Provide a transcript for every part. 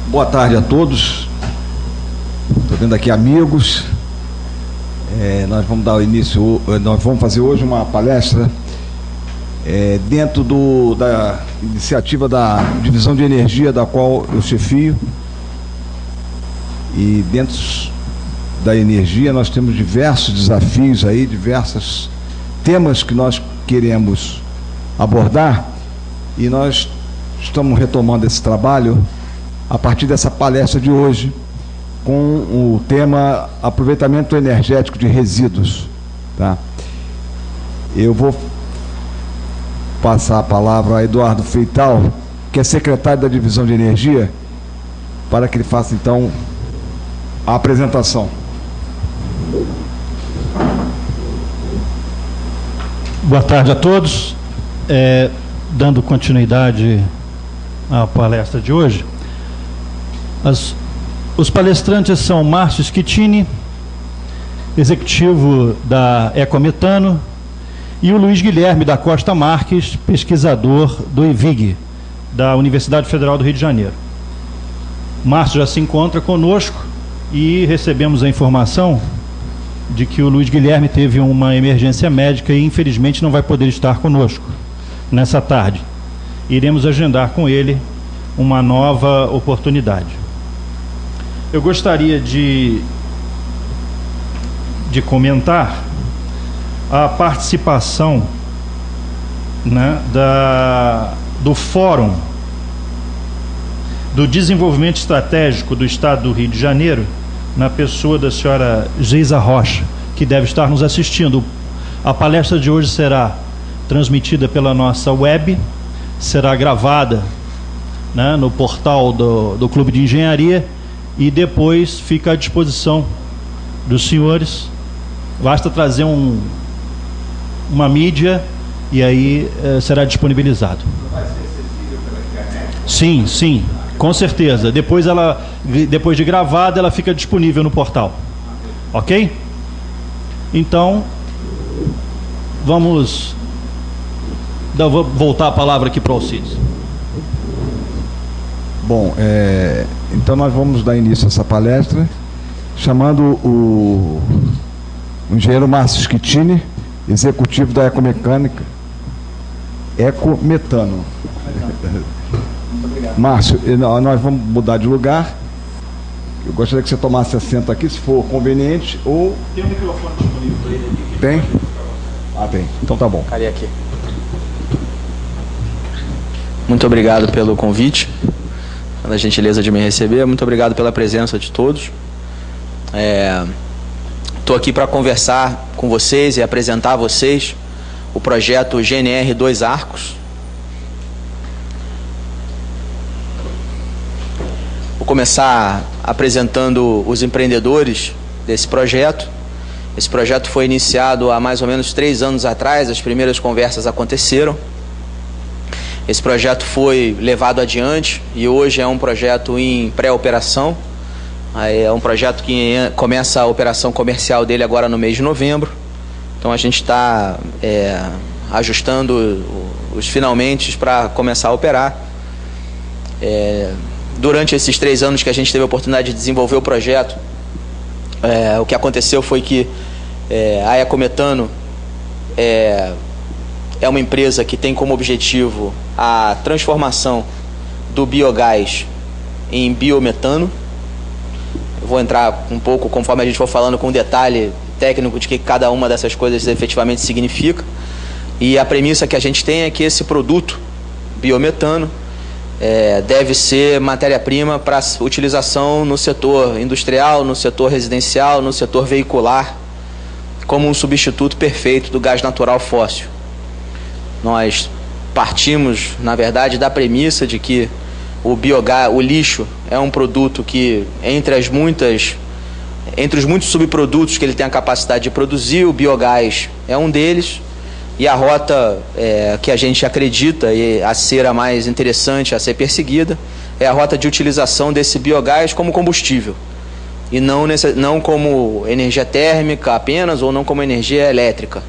Boa tarde a todos. Estou vendo aqui amigos. Nós vamos dar o início, nós vamos fazer hoje uma palestra dentro da iniciativa da Divisão de Energia, da qual eu chefio. E dentro da energia nós temos diversos desafios aí, diversos temas que nós queremos abordar, e nós estamos retomando esse trabalho a partir dessa palestra de hoje, com o tema aproveitamento energético de resíduos, tá? Eu vou passar a palavra a Eduardo Feital, que é secretário da Divisão de Energia, para que ele faça então a apresentação. Boa tarde a todos. Dando continuidade à palestra de hoje, os palestrantes são Márcio Schettini, executivo da Ecometano, e o Luiz Guilherme da Costa Marques, pesquisador do IVIG, da Universidade Federal do Rio de Janeiro. Márcio já se encontra conosco e recebemos a informação de que o Luiz Guilherme teve uma emergência médica e infelizmente não vai poder estar conosco nessa tarde. Iremos agendar com ele uma nova oportunidade. Eu gostaria de comentar a participação, né, do Fórum do Desenvolvimento Estratégico do Estado do Rio de Janeiro, na pessoa da senhora Geisa Rocha, que deve estar nos assistindo. A palestra de hoje será transmitida pela nossa web, será gravada, né, no portal do Clube de Engenharia, e depois fica à disposição dos senhores. Basta trazer uma mídia e aí será disponibilizado. Vai ser acessível pela internet? Sim, sim, com certeza. Depois de gravada, ela fica disponível no portal. Ok? Então, vou voltar a palavra aqui para o Alcides. Bom, então nós vamos dar início a essa palestra, chamando o engenheiro Márcio Schettini, executivo da Ecomecânica, Ecometano. Márcio, nós vamos mudar de lugar. Eu gostaria que você tomasse assento aqui, se for conveniente, ou... Tem um microfone disponível para ele aqui. Tem? Ah, tem. Então tá bom. Cadê aqui? Muito obrigado pelo convite, pela gentileza de me receber. Muito obrigado pela presença de todos. Estou aqui para conversar com vocês e apresentar a vocês o projeto GNR 2 Arcos. Vou começar apresentando os empreendedores desse projeto. Esse projeto foi iniciado há mais ou menos 3 anos atrás, as primeiras conversas aconteceram. Esse projeto foi levado adiante e hoje é um projeto em pré-operação. É um projeto que começa a operação comercial dele agora no mês de novembro. Então a gente está ajustando os finalmente para começar a operar. Durante esses 3 anos que a gente teve a oportunidade de desenvolver o projeto, o que aconteceu foi que a Ecometano é uma empresa que tem como objetivo a transformação do biogás em biometano. Eu vou entrar um pouco, conforme a gente for falando, com detalhe técnico de que cada uma dessas coisas efetivamente significa. E a premissa que a gente tem é que esse produto, biometano, deve ser matéria-prima para utilização no setor industrial, no setor residencial, no setor veicular, como um substituto perfeito do gás natural fóssil. Nós partimos, na verdade, da premissa de que o lixo é um produto que, entre os muitos subprodutos que ele tem a capacidade de produzir, o biogás é um deles, e a rota que a gente acredita a ser a mais interessante a ser perseguida é a rota de utilização desse biogás como combustível, e não como energia térmica apenas, ou não como energia elétrica.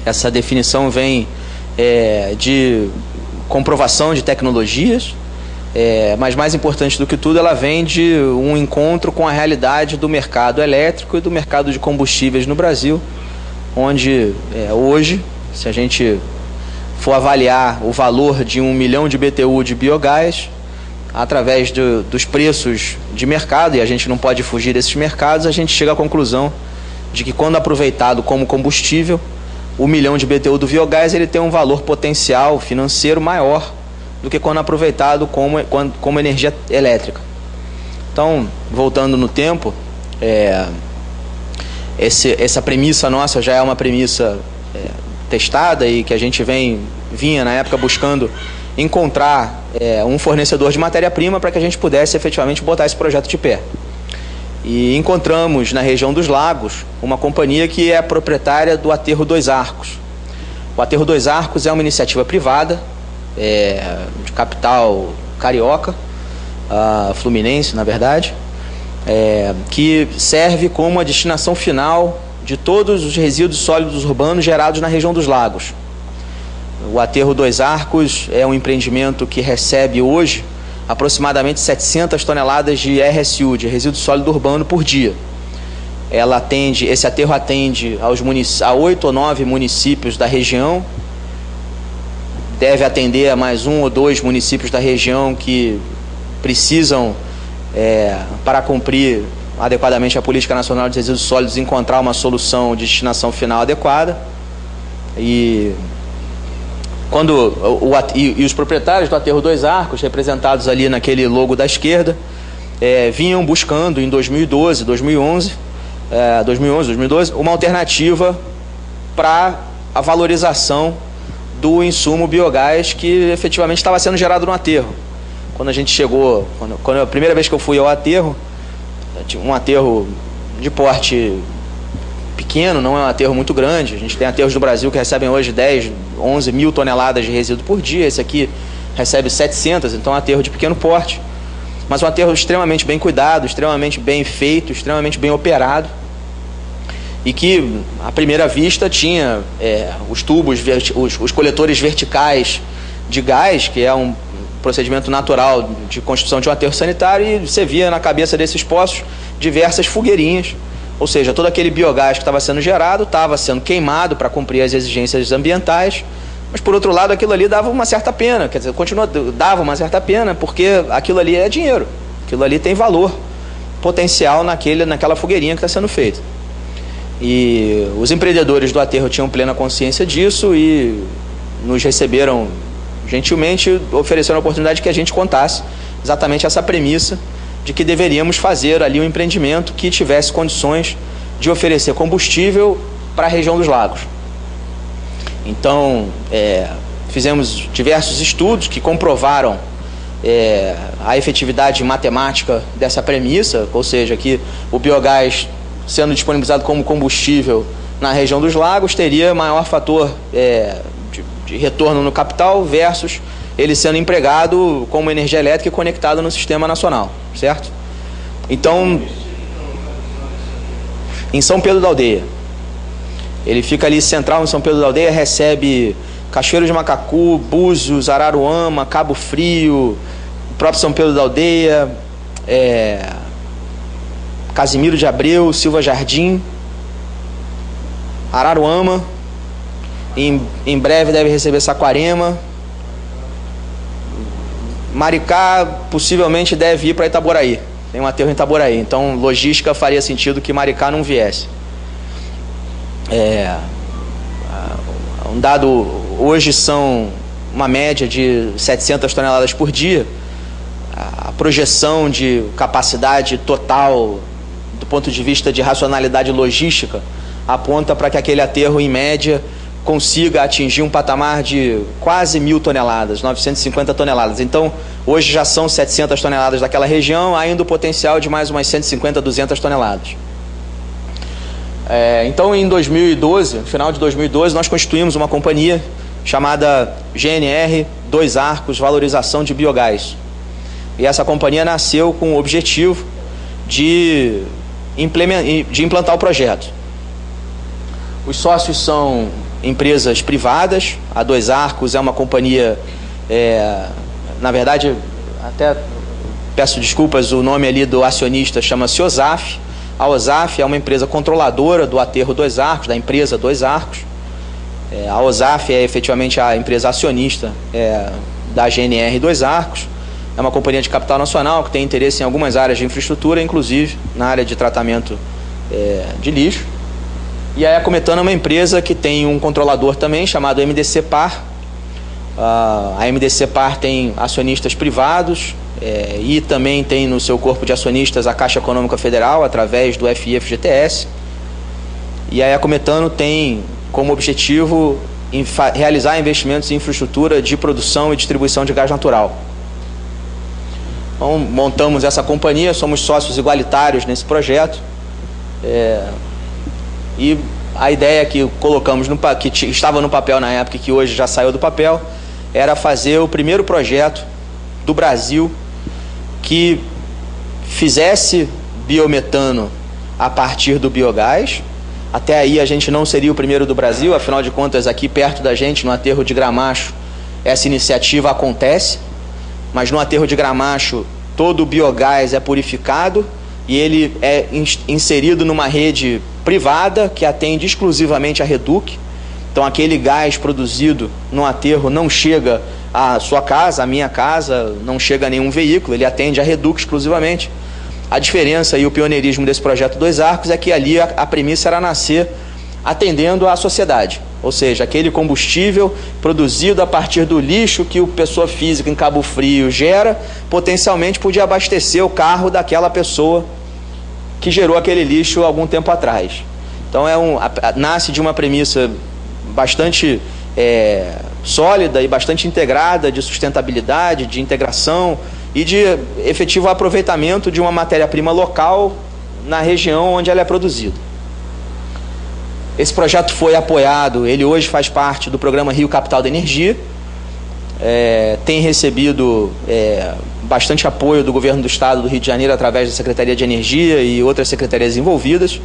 Essa definição vem de comprovação de tecnologias, mas mais importante do que tudo, ela vem de um encontro com a realidade do mercado elétrico e do mercado de combustíveis no Brasil, onde hoje, se a gente for avaliar o valor de 1 milhão de BTU de biogás, através dos preços de mercado, e a gente não pode fugir desses mercados, a gente chega à conclusão de que, quando aproveitado como combustível, o 1 milhão de BTU do biogás ele tem um valor potencial financeiro maior do que quando aproveitado como energia elétrica. Então, voltando no tempo, essa premissa nossa já é uma premissa testada e que a gente vinha na época buscando encontrar um fornecedor de matéria-prima para que a gente pudesse efetivamente botar esse projeto de pé. E encontramos na região dos Lagos uma companhia que é proprietária do Aterro Dois Arcos. O Aterro Dois Arcos é uma iniciativa privada, de capital carioca, fluminense, na verdade, que serve como a destinação final de todos os resíduos sólidos urbanos gerados na região dos Lagos. O Aterro Dois Arcos é um empreendimento que recebe hoje aproximadamente 700 toneladas de RSU, de resíduo sólido urbano, por dia. Esse aterro atende a 8 ou 9 municípios da região, deve atender a mais 1 ou 2 municípios da região que precisam, para cumprir adequadamente a Política Nacional de Resíduos Sólidos, encontrar uma solução de destinação final adequada. E os proprietários do Aterro Dois Arcos, representados ali naquele logo da esquerda, vinham buscando em 2012, uma alternativa para a valorização do insumo biogás que efetivamente estava sendo gerado no aterro. Quando a gente chegou, a primeira vez que eu fui ao aterro, tinha um aterro de porte pequeno, não é um aterro muito grande. A gente tem aterros no Brasil que recebem hoje 10, 11 mil toneladas de resíduo por dia. Esse aqui recebe 700, então é um aterro de pequeno porte. Mas um aterro extremamente bem cuidado, extremamente bem feito, extremamente bem operado. E que, à primeira vista, tinha os tubos, os coletores verticais de gás, que é um procedimento natural de construção de um aterro sanitário, e você via na cabeça desses poços diversas fogueirinhas. Ou seja, todo aquele biogás que estava sendo gerado estava sendo queimado para cumprir as exigências ambientais, mas, por outro lado, aquilo ali dava uma certa pena, quer dizer, dava uma certa pena, porque aquilo ali é dinheiro, aquilo ali tem valor potencial naquela fogueirinha que está sendo feita. E os empreendedores do aterro tinham plena consciência disso e nos receberam gentilmente, ofereceram a oportunidade que a gente contasse exatamente essa premissa de que deveríamos fazer ali um empreendimento que tivesse condições de oferecer combustível para a região dos Lagos. Então, fizemos diversos estudos que comprovaram a efetividade matemática dessa premissa, ou seja, que o biogás sendo disponibilizado como combustível na região dos Lagos teria maior fator de retorno no capital versus ele sendo empregado como energia elétrica e conectado no sistema nacional, certo? Então, em São Pedro da Aldeia, ele fica ali central em São Pedro da Aldeia, recebe Cachoeiro de Macacu, Búzios, Araruama, Cabo Frio, o próprio São Pedro da Aldeia, Casimiro de Abreu, Silva Jardim, Araruama, em breve deve receber Saquarema, Maricá possivelmente deve ir para Itaboraí, tem um aterro em Itaboraí, então logística faria sentido que Maricá não viesse. Um dado, hoje são uma média de 700 toneladas por dia, a projeção de capacidade total do ponto de vista de racionalidade logística aponta para que aquele aterro, em média, consiga atingir um patamar de quase 1.000 toneladas, 950 toneladas. Então, hoje já são 700 toneladas daquela região, ainda o potencial de mais umas 150, 200 toneladas. Então, em 2012, no final de 2012, nós constituímos uma companhia chamada GNR Dois Arcos Valorização de Biogás. E essa companhia nasceu com o objetivo de implantar o projeto. Os sócios são empresas privadas. A Dois Arcos é uma companhia, na verdade, até peço desculpas, o nome ali do acionista chama-se OSAF. A OSAF é uma empresa controladora do aterro Dois Arcos, da empresa Dois Arcos. A OSAF é efetivamente a empresa acionista da GNR Dois Arcos. É uma companhia de capital nacional que tem interesse em algumas áreas de infraestrutura, inclusive na área de tratamento de lixo. E a Ecometano é uma empresa que tem um controlador também, chamado MDC Par. A MDC Par tem acionistas privados e também tem no seu corpo de acionistas a Caixa Econômica Federal, através do FI-FGTS. E a Ecometano tem como objetivo realizar investimentos em infraestrutura de produção e distribuição de gás natural. Então, montamos essa companhia, somos sócios igualitários nesse projeto. E a ideia que colocamos, que estava no papel na época e que hoje já saiu do papel, era fazer o primeiro projeto do Brasil que fizesse biometano a partir do biogás. Até aí a gente não seria o primeiro do Brasil, afinal de contas aqui perto da gente, no aterro de Gramacho, essa iniciativa acontece, mas no aterro de Gramacho todo o biogás é purificado e ele é inserido numa rede privada que atende exclusivamente a Reduc. Então aquele gás produzido no aterro não chega à sua casa, à minha casa, não chega a nenhum veículo, ele atende a Reduc exclusivamente. A diferença e o pioneirismo desse projeto Dois Arcos é que ali a premissa era nascer atendendo à sociedade, ou seja, aquele combustível produzido a partir do lixo que o pessoa física em Cabo Frio gera, potencialmente podia abastecer o carro daquela pessoa que gerou aquele lixo algum tempo atrás. Então nasce de uma premissa bastante sólida e bastante integrada de sustentabilidade, de integração e de efetivo aproveitamento de uma matéria-prima local na região onde ela é produzida. Esse projeto foi apoiado, ele hoje faz parte do programa Rio Capital da Energia, tem recebido bastante apoio do governo do estado do Rio de Janeiro através da Secretaria de Energia e outras secretarias envolvidas,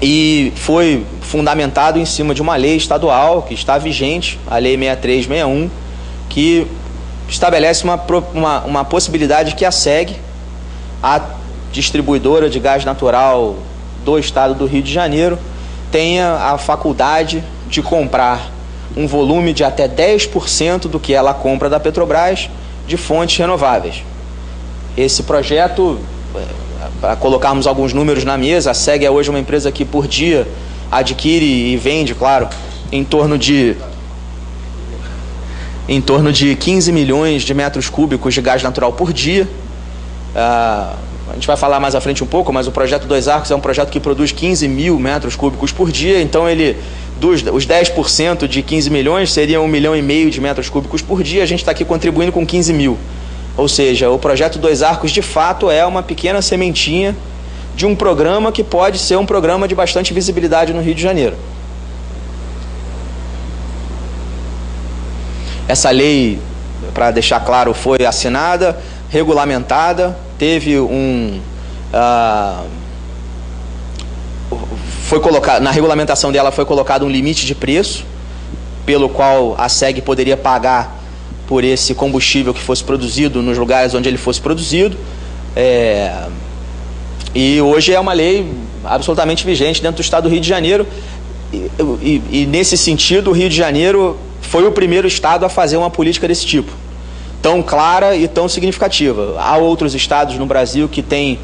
e foi fundamentado em cima de uma lei estadual que está vigente, a Lei 6361, que estabelece uma possibilidade que a SEG, a distribuidora de gás natural do estado do Rio de Janeiro, tenha a faculdade de comprar um volume de até 10% do que ela compra da Petrobras de fontes renováveis. Esse projeto, para colocarmos alguns números na mesa, a SEG é hoje uma empresa que por dia adquire e vende, claro, em torno de 15 milhões de metros cúbicos de gás natural por dia. A gente vai falar mais à frente um pouco, mas o projeto Dois Arcos é um projeto que produz 15 mil metros cúbicos por dia, então os 10% de 15 milhões seriam 1,5 milhão de metros cúbicos por dia, a gente está aqui contribuindo com 15 mil. Ou seja, o projeto Dois Arcos de fato é uma pequena sementinha de um programa que pode ser um programa de bastante visibilidade no Rio de Janeiro. Essa lei, para deixar claro, foi assinada, regulamentada, teve na regulamentação dela foi colocado um limite de preço, pelo qual a SEG poderia pagar por esse combustível que fosse produzido nos lugares onde ele fosse produzido. E hoje é uma lei absolutamente vigente dentro do estado do Rio de Janeiro, e nesse sentido o Rio de Janeiro foi o primeiro estado a fazer uma política desse tipo, tão clara e tão significativa. Há outros estados no Brasil que têm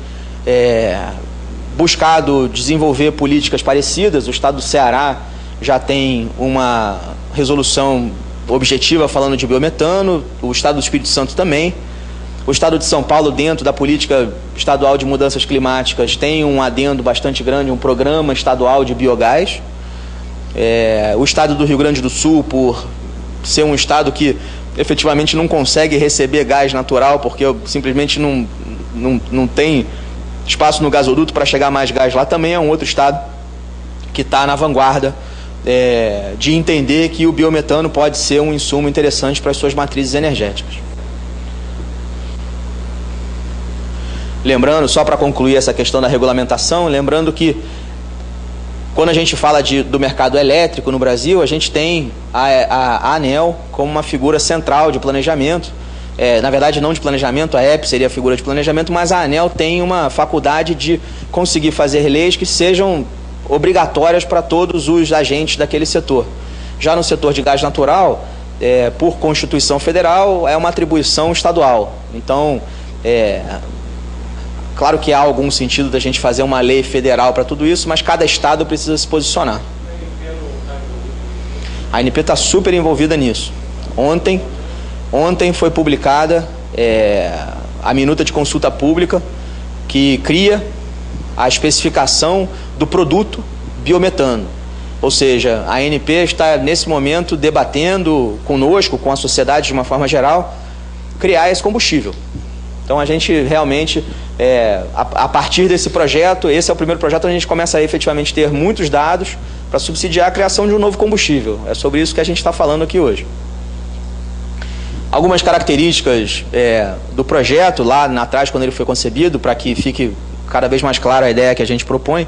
buscado desenvolver políticas parecidas. O estado do Ceará já tem uma resolução objetiva falando de biometano, o estado do Espírito Santo também. O estado de São Paulo, dentro da política estadual de mudanças climáticas, tem um adendo bastante grande, um programa estadual de biogás. O estado do Rio Grande do Sul, por ser um estado que efetivamente não consegue receber gás natural, porque simplesmente não tem espaço no gasoduto para chegar mais gás lá, também é um outro estado que está na vanguarda de entender que o biometano pode ser um insumo interessante para as suas matrizes energéticas. Lembrando, só para concluir essa questão da regulamentação, lembrando que Quando a gente fala do mercado elétrico no Brasil, a gente tem a ANEEL como uma figura central de planejamento. Na verdade, não de planejamento, a EP seria a figura de planejamento, mas a ANEEL tem uma faculdade de conseguir fazer leis que sejam obrigatórias para todos os agentes daquele setor. Já no setor de gás natural, por Constituição Federal, é uma atribuição estadual. Então, claro que há algum sentido da gente fazer uma lei federal para tudo isso, mas cada estado precisa se posicionar. A ANP está super envolvida nisso. Ontem foi publicada a minuta de consulta pública que cria a especificação do produto biometano. Ou seja, a ANP está nesse momento debatendo conosco, com a sociedade de uma forma geral, criar esse combustível. Então a gente realmente, a partir desse projeto, esse é o primeiro projeto onde a gente começa a efetivamente ter muitos dados para subsidiar a criação de um novo combustível. É sobre isso que a gente está falando aqui hoje. Algumas características do projeto, lá atrás, quando ele foi concebido, para que fique cada vez mais clara a ideia que a gente propõe,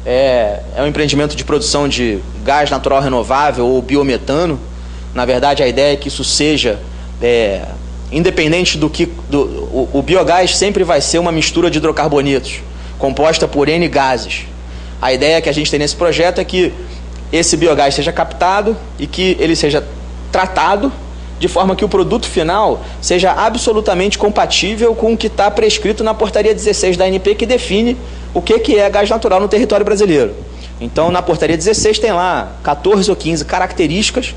é um empreendimento de produção de gás natural renovável ou biometano. Na verdade, a ideia é que isso seja, independente do que... O biogás sempre vai ser uma mistura de hidrocarbonetos, composta por N gases. A ideia que a gente tem nesse projeto é que esse biogás seja captado e que ele seja tratado de forma que o produto final seja absolutamente compatível com o que está prescrito na portaria 16 da ANP, que define o que é gás natural no território brasileiro. Então, na portaria 16 tem lá 14 ou 15 características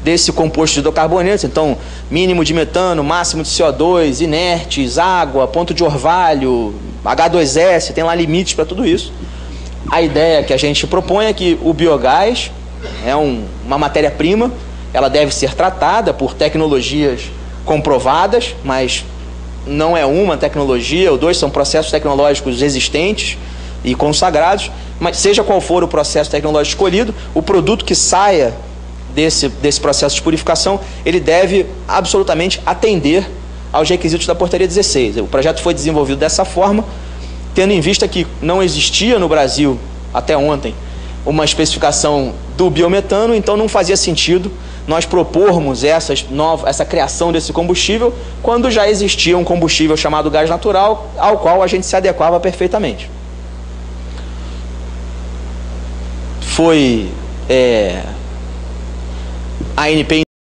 desse composto de hidrocarbonetos. Então, mínimo de metano, máximo de CO2, inertes, água, ponto de orvalho, H2S, tem lá limites para tudo isso. A ideia que a gente propõe é que o biogás é uma matéria-prima, ela deve ser tratada por tecnologias comprovadas, mas não é uma tecnologia, ou dois, são processos tecnológicos existentes e consagrados, mas seja qual for o processo tecnológico escolhido, o produto que saia desse processo de purificação, ele deve absolutamente atender aos requisitos da portaria 16. O projeto foi desenvolvido dessa forma, tendo em vista que não existia no Brasil, até ontem, uma especificação do biometano, então não fazia sentido nós propormos essa criação desse combustível quando já existia um combustível chamado gás natural, ao qual a gente se adequava perfeitamente. Foi a ANP